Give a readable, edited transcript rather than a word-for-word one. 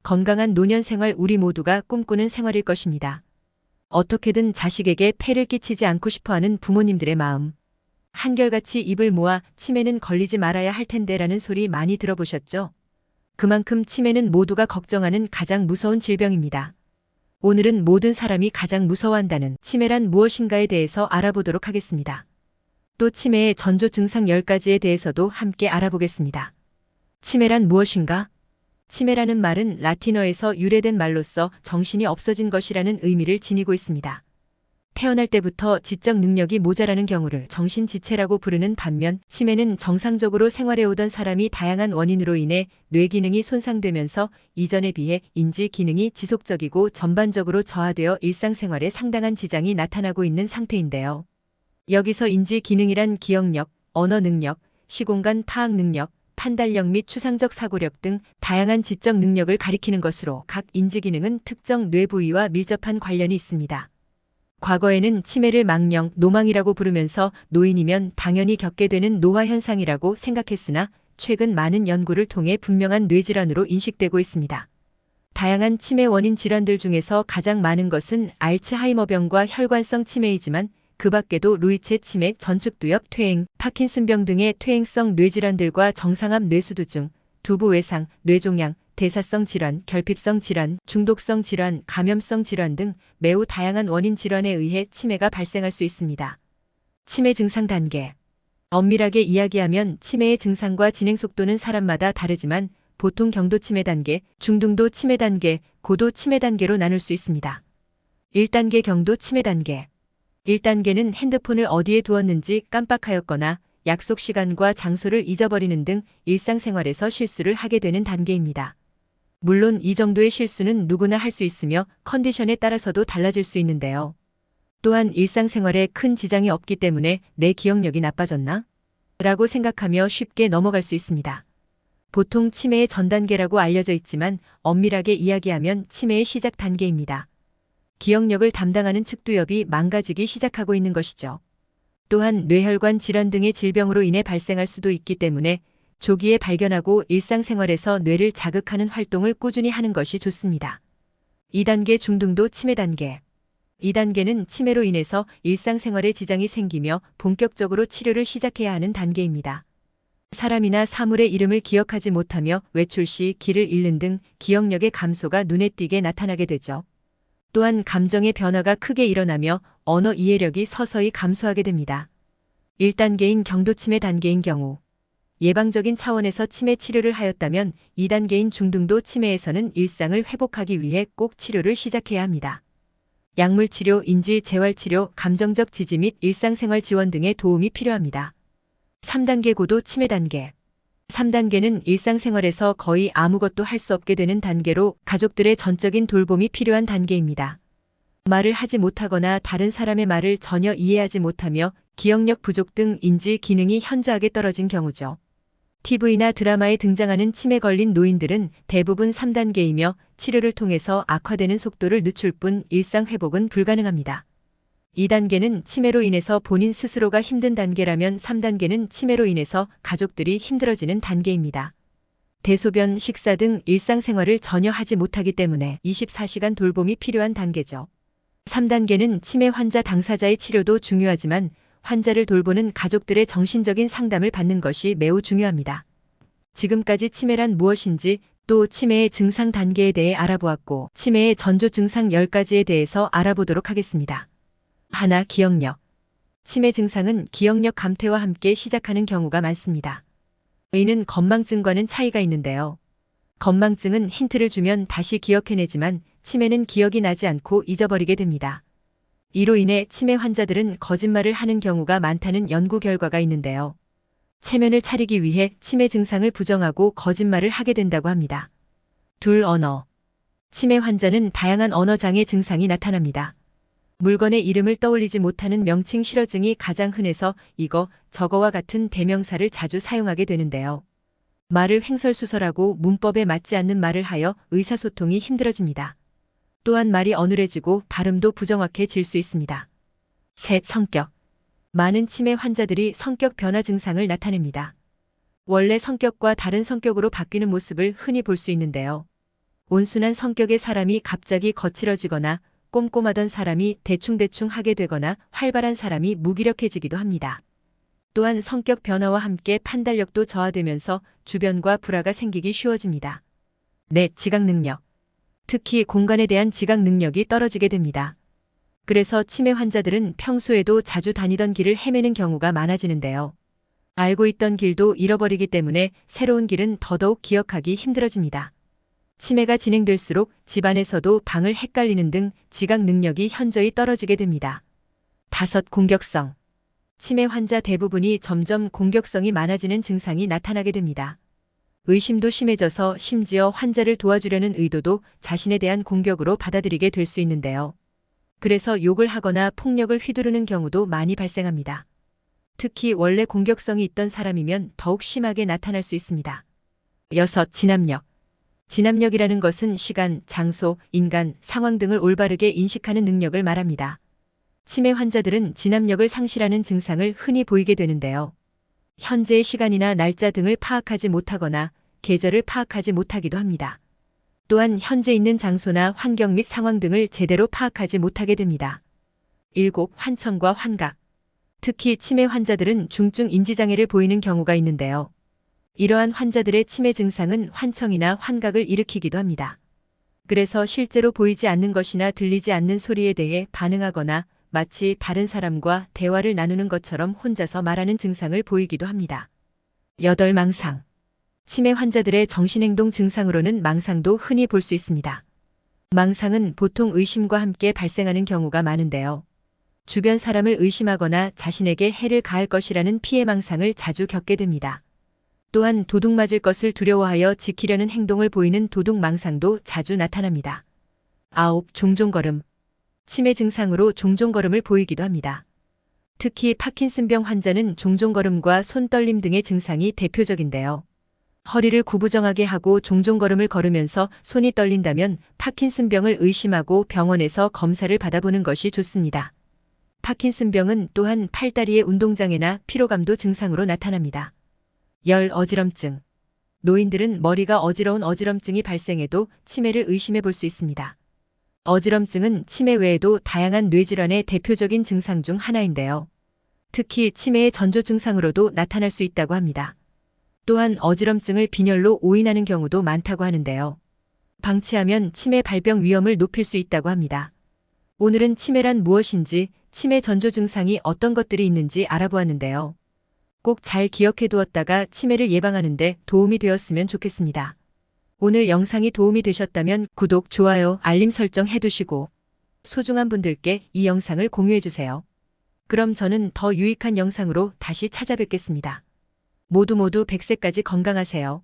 건강한 노년 생활 우리 모두가 꿈꾸는 생활일 것입니다. 어떻게든 자식에게 폐를 끼치지 않고 싶어하는 부모님들의 마음. 한결같이 입을 모아 치매는 걸리지 말아야 할 텐데라는 소리 많이 들어보셨죠? 그만큼 치매는 모두가 걱정하는 가장 무서운 질병입니다. 오늘은 모든 사람이 가장 무서워한다는 치매란 무엇인가에 대해서 알아보도록 하겠습니다. 또 치매의 전조 증상 10가지에 대해서도 함께 알아보겠습니다. 치매란 무엇인가? 치매라는 말은 라틴어에서 유래된 말로서 정신이 없어진 것이라는 의미를 지니고 있습니다. 태어날 때부터 지적 능력이 모자라는 경우를 정신지체라고 부르는 반면 치매는 정상적으로 생활해오던 사람이 다양한 원인으로 인해 뇌 기능이 손상되면서 이전에 비해 인지 기능이 지속적이고 전반적으로 저하되어 일상생활에 상당한 지장이 나타나고 있는 상태인데요. 여기서 인지 기능이란 기억력, 언어 능력, 시공간 파악 능력, 판단력 및 추상적 사고력 등 다양한 지적 능력을 가리키는 것으로 각 인지 기능은 특정 뇌 부위와 밀접한 관련이 있습니다. 과거에는 치매를 망령, 노망이라고 부르면서 노인이면 당연히 겪게 되는 노화 현상이라고 생각했으나 최근 많은 연구를 통해 분명한 뇌질환으로 인식되고 있습니다. 다양한 치매 원인 질환들 중에서 가장 많은 것은 알츠하이머병과 혈관성 치매이지만 그 밖에도 루이체 치맥, 전축두엽, 퇴행, 파킨슨병 등의 퇴행성 뇌질환들과 정상암 뇌수두증, 두부 외상, 뇌종양, 대사성 질환, 결핍성 질환, 중독성 질환, 감염성 질환 등 매우 다양한 원인 질환에 의해 치매가 발생할 수 있습니다. 치매 증상 단계. 엄밀하게 이야기하면 치매의 증상과 진행 속도는 사람마다 다르지만 보통 경도 치매 단계, 중등도 치매 단계, 고도 치매 단계로 나눌 수 있습니다. 1단계 경도 치매 단계. 1단계는 핸드폰을 어디에 두었는지 깜빡하였거나 약속 시간과 장소를 잊어버리는 등 일상생활에서 실수를 하게 되는 단계입니다. 물론 이 정도의 실수는 누구나 할 수 있으며 컨디션에 따라서도 달라질 수 있는데요. 또한 일상생활에 큰 지장이 없기 때문에 내 기억력이 나빠졌나? 라고 생각하며 쉽게 넘어갈 수 있습니다. 보통 치매의 전 단계라고 알려져 있지만 엄밀하게 이야기하면 치매의 시작 단계입니다. 기억력을 담당하는 측두엽이 망가지기 시작하고 있는 것이죠. 또한 뇌혈관 질환 등의 질병으로 인해 발생할 수도 있기 때문에 조기에 발견하고 일상생활에서 뇌를 자극하는 활동을 꾸준히 하는 것이 좋습니다. 2단계 중등도 치매 단계. 2단계는 치매로 인해서 일상생활에 지장이 생기며 본격적으로 치료를 시작해야 하는 단계입니다. 사람이나 사물의 이름을 기억하지 못하며 외출 시 길을 잃는 등 기억력의 감소가 눈에 띄게 나타나게 되죠. 또한 감정의 변화가 크게 일어나며 언어 이해력이 서서히 감소하게 됩니다. 1단계인 경도 치매 단계인 경우 예방적인 차원에서 치매 치료를 하였다면 2단계인 중등도 치매에서는 일상을 회복하기 위해 꼭 치료를 시작해야 합니다. 약물치료, 인지 재활치료, 감정적 지지 및 일상생활 지원 등의 도움이 필요합니다. 3단계 고도 치매 단계. 3단계는 일상생활에서 거의 아무것도 할 수 없게 되는 단계로 가족들의 전적인 돌봄이 필요한 단계입니다. 말을 하지 못하거나 다른 사람의 말을 전혀 이해하지 못하며 기억력 부족 등 인지 기능이 현저하게 떨어진 경우죠. TV나 드라마에 등장하는 치매 걸린 노인들은 대부분 3단계이며 치료를 통해서 악화되는 속도를 늦출 뿐 일상 회복은 불가능합니다. 2단계는 치매로 인해서 본인 스스로가 힘든 단계라면 3단계는 치매로 인해서 가족들이 힘들어지는 단계입니다. 대소변, 식사 등 일상생활을 전혀 하지 못하기 때문에 24시간 돌봄이 필요한 단계죠. 3단계는 치매 환자 당사자의 치료도 중요하지만 환자를 돌보는 가족들의 정신적인 상담을 받는 것이 매우 중요합니다. 지금까지 치매란 무엇인지 또 치매의 증상 단계에 대해 알아보았고 치매의 전조 증상 10가지에 대해서 알아보도록 하겠습니다. 하나, 기억력. 치매 증상은 기억력 감퇴와 함께 시작하는 경우가 많습니다. 이는 건망증과는 차이가 있는데요. 건망증은 힌트를 주면 다시 기억해내지만 치매는 기억이 나지 않고 잊어버리게 됩니다. 이로 인해 치매 환자들은 거짓말을 하는 경우가 많다는 연구 결과가 있는데요. 체면을 차리기 위해 치매 증상을 부정하고 거짓말을 하게 된다고 합니다. 둘, 언어. 치매 환자는 다양한 언어장애 증상이 나타납니다. 물건의 이름을 떠올리지 못하는 명칭 실어증이 가장 흔해서 이거, 저거와 같은 대명사를 자주 사용하게 되는데요. 말을 횡설수설하고 문법에 맞지 않는 말을 하여 의사소통이 힘들어집니다. 또한 말이 어눌해지고 발음도 부정확해질 수 있습니다. 셋, 성격. 많은 치매 환자들이 성격 변화 증상을 나타냅니다. 원래 성격과 다른 성격으로 바뀌는 모습을 흔히 볼 수 있는데요. 온순한 성격의 사람이 갑자기 거칠어지거나 꼼꼼하던 사람이 대충대충 하게 되거나 활발한 사람이 무기력해지기도 합니다. 또한 성격 변화와 함께 판단력도 저하되면서 주변과 불화가 생기기 쉬워집니다. 넷, 지각 능력. 특히 공간에 대한 지각 능력이 떨어지게 됩니다. 그래서 치매 환자들은 평소에도 자주 다니던 길을 헤매는 경우가 많아지는데요. 알고 있던 길도 잃어버리기 때문에 새로운 길은 더더욱 기억하기 힘들어집니다. 치매가 진행될수록 집안에서도 방을 헷갈리는 등 지각 능력이 현저히 떨어지게 됩니다. 다섯, 공격성. 치매 환자 대부분이 점점 공격성이 많아지는 증상이 나타나게 됩니다. 의심도 심해져서 심지어 환자를 도와주려는 의도도 자신에 대한 공격으로 받아들이게 될 수 있는데요. 그래서 욕을 하거나 폭력을 휘두르는 경우도 많이 발생합니다. 특히 원래 공격성이 있던 사람이면 더욱 심하게 나타날 수 있습니다. 여섯, 진압력. 진압력이라는 것은 시간, 장소, 인간, 상황 등을 올바르게 인식하는 능력을 말합니다. 치매 환자들은 진압력을 상실하는 증상을 흔히 보이게 되는데요. 현재의 시간이나 날짜 등을 파악하지 못하거나 계절을 파악하지 못하기도 합니다. 또한 현재 있는 장소나 환경 및 상황 등을 제대로 파악하지 못하게 됩니다. 일곱, 환청과 환각. 특히 치매 환자들은 중증 인지장애를 보이는 경우가 있는데요. 이러한 환자들의 치매 증상은 환청이나 환각을 일으키기도 합니다. 그래서 실제로 보이지 않는 것이나 들리지 않는 소리에 대해 반응하거나 마치 다른 사람과 대화를 나누는 것처럼 혼자서 말하는 증상을 보이기도 합니다. 여덟, 망상. 치매 환자들의 정신행동 증상으로는 망상도 흔히 볼 수 있습니다. 망상은 보통 의심과 함께 발생하는 경우가 많은데요. 주변 사람을 의심하거나 자신에게 해를 가할 것이라는 피해 망상을 자주 겪게 됩니다. 또한 도둑 맞을 것을 두려워하여 지키려는 행동을 보이는 도둑 망상도 자주 나타납니다. 아홉, 종종걸음. 치매 증상으로 종종걸음을 보이기도 합니다. 특히 파킨슨병 환자는 종종걸음과 손떨림 등의 증상이 대표적인데요. 허리를 구부정하게 하고 종종걸음을 걸으면서 손이 떨린다면 파킨슨병을 의심하고 병원에서 검사를 받아보는 것이 좋습니다. 파킨슨병은 또한 팔다리의 운동장애나 피로감도 증상으로 나타납니다. 열, 어지럼증. 노인들은 머리가 어지러운 어지럼증이 발생해도 치매를 의심해 볼 수 있습니다. 어지럼증은 치매 외에도 다양한 뇌질환의 대표적인 증상 중 하나인데요. 특히 치매의 전조 증상으로도 나타날 수 있다고 합니다. 또한 어지럼증을 빈혈로 오인하는 경우도 많다고 하는데요. 방치하면 치매 발병 위험을 높일 수 있다고 합니다. 오늘은 치매란 무엇인지, 치매 전조 증상이 어떤 것들이 있는지 알아보았는데요. 꼭 잘 기억해 두었다가 치매를 예방하는 데 도움이 되었으면 좋겠습니다. 오늘 영상이 도움이 되셨다면 구독, 좋아요, 알림 설정 해두시고 소중한 분들께 이 영상을 공유해 주세요. 그럼 저는 더 유익한 영상으로 다시 찾아뵙겠습니다. 모두 100세까지 건강하세요.